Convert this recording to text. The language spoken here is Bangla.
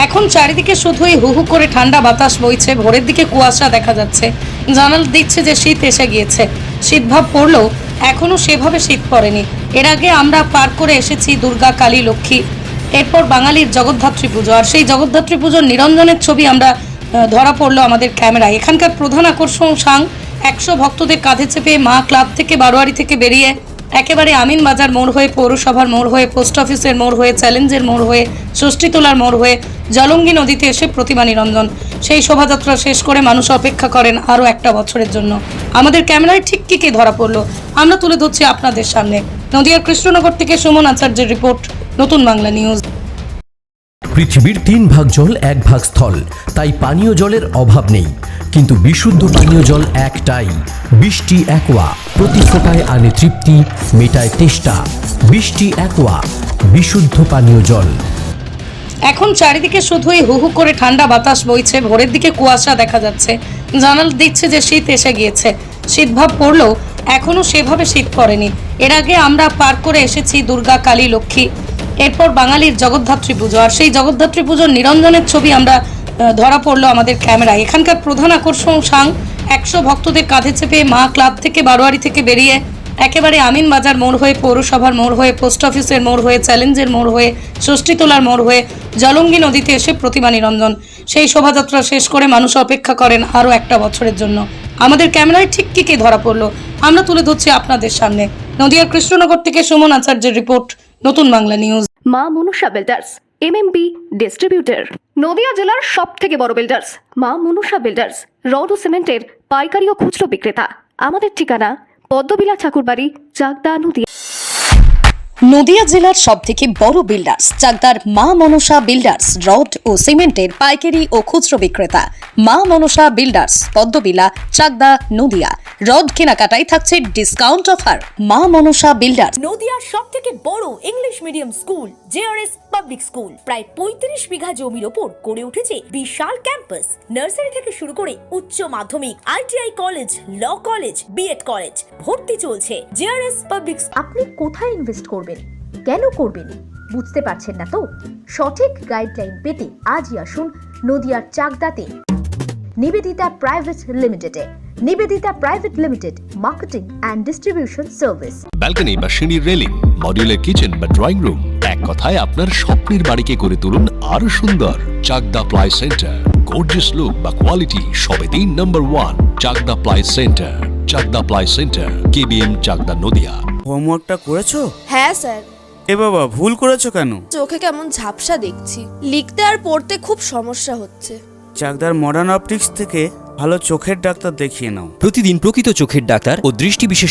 এখন চারিদিকে শুধুই হু হু করে ঠান্ডা বাতাস বইছে, ভোরের দিকে কুয়াশা দেখা যাচ্ছে, জানালা দিচ্ছে যে শীত এসে গিয়েছে। শীতভাব পড়লেও এখনো সেভাবে শীত পড়েনি। এর আগে আমরা পার করে এসেছি দুর্গা, কালী, লক্ষ্মী, এরপর বাঙালির জগদ্ধাত্রী পুজো। আর সেই জগদ্ধাত্রী পুজোর নিরঞ্জনের ছবি আমরা ধরা পড়লো আমাদের ক্যামেরায়। এখানকার প্রধান আকর্ষণ সাং 100 ভক্তদের কাঁধে চেপে মা ক্লাব থেকে বারোয়ারি থেকে বেরিয়ে একেবারে আমিন বাজার মোড় হয়ে, পৌরসভার মোড় হয়ে, পোস্ট অফিসের মোড় হয়ে, চ্যালেঞ্জের মোড় হয়ে, ষষ্ঠীতলার মোড় হয়ে জলঙ্গি নদীতে এসে প্রতিমা নিরঞ্জন। সেই শোভাযাত্রা শেষ করে মানুষ অপেক্ষা করেন আরও একটা বছরের জন্য। আমাদের ক্যামেরায় ঠিক কী ধরা পড়লো আমরা তুলে ধরছি আপনাদের সামনে। নদিয়ার কৃষ্ণনগর থেকে সুমন আচার্যের রিপোর্ট, নতুন বাংলা নিউজ। পৃথিবীর 3 ভাগ জল 1 ভাগ স্থল, তাই পানীয় জলের অভাব নেই। কিন্তু বিশুদ্ধ পানীয় জল একটাই, বৃষ্টি অ্যাকোয়া। প্রতি ফোঁটায় আনে তৃপ্তি, মেটায় তেষ্টা। বৃষ্টি অ্যাকোয়া, বিশুদ্ধ পানীয় জল। এখন চারিদিকে শুধুই হু হু করে ঠান্ডা বাতাস বইছে, ভোরের দিকে কুয়াশা দেখা যাচ্ছে, জানালা দিচ্ছে যে শীত এসে গিয়েছে। শীতভাব পড়লেও এখনো সেভাবে শীত পড়েনি। এর আগে আমরা পার করে এসেছি দুর্গা, কালী, লক্ষ্মী, এরপর বাঙালির জগদ্ধাত্রী পুজো। আর সেই জগদ্ধাত্রী পুজোর নিরঞ্জনের ছবি আমরা ধরা পড়লো আমাদের ক্যামেরায়। এখানকার প্রধান আকর্ষণ সাং 100 ভক্তদের কাঁধে চেপে মা ক্লাব থেকে বারোয়ারি থেকে বেরিয়ে একেবারে আমিন বাজার মোড় হয়ে, পৌরসভার মোড় হয়ে, পোস্ট অফিসের মোড় হয়ে, চ্যালেঞ্জের মোড় হয়ে, ষষ্ঠীতলার মোড় হয়ে জলঙ্গি নদীতে এসে প্রতিমা নিরঞ্জন। সেই শোভাযাত্রা শেষ করে মানুষ অপেক্ষা করেন আরও একটা বছরের জন্য। আমাদের ক্যামেরায় ঠিক কী ধরা পড়লো আমরা তুলে ধরছি আপনাদের সামনে। নদিয়ার কৃষ্ণনগর থেকে সুমন আচার্যের রিপোর্ট, নতুন বাংলা নিউজ। মা Manusha builders, MMB distributor, Nadia জেলার সব থেকে বড় বিল্ডার্স মা মনুষা বিল্ডার্স, রড ও সিমেন্টের পাইকারি ও খুচরো বিক্রেতা। আমাদের ঠিকানা পদ্মবিলা ঠাকুরবাড়ি, চাকদা, নদিয়া। নদিয়া জেলার সবথেকে বড় বিল্ডার্স চাকদার মা মনসা বিল্ডার্স, রড ও সিমেন্টের পাইকারি ও খুচরো বিক্রেতা। মা মনসা বিল্ডার্স, পদ্মবিলা, চাকদা, নদিয়া। রড কেনাকাটায় থাকছে ডিসকাউন্ট অফার। মা মনসা বিল্ডার্স। নদিয়ার সবথেকে বড় English medium school JRS public school, প্রায় 35 বিঘা জমির ওপর গড়ে উঠেছে বিশাল ক্যাম্পাস। নার্সারি থেকে শুরু করে উচ্চ মাধ্যমিক, ITI college, law college, BEd college ভর্তি চলছে। JRS public. আপনি কোথায় ইনভেস্ট করবেন, কেন করবেন বুঝতে পারছেন না তো? সঠিক গাইডলাইন পেতে আজই আসুন নদিয়ার চাকদাতে নিবেদিতা প্রাইভেট লিমিটেডে। Nivedita private limited, marketing and distribution service. Balcony বা সিঁড়ির রেলিং, মডিউলার কিচেন বা ড্রয়িং রুম, এক কথায় আপনার স্বপ্নের বাড়িকে করে তুলুন আরো সুন্দর। Chakdah ply centre, gorgeous look বা কোয়ালিটি সবে 3 number 1 Chakdah ply centre. Chakdah ply centre, KBM, Chakdah, Nadia. হোমওয়ার্কটা করেছো? হ্যাঁ স্যার। এ বাবা, ভুল করেছো কেন? চোখে কেমন ঝাপসা দেখছি, লিখতে আর পড়তে খুব সমস্যা হচ্ছে। চাকদার মডার্ন অপটিক্স থেকে ভালো চোখের ডাক্তার দেখিয়ে নাও। প্রতিদিন প্রকৃত চোখের ডাক্তার ও দৃষ্টি বিশেষজ্ঞ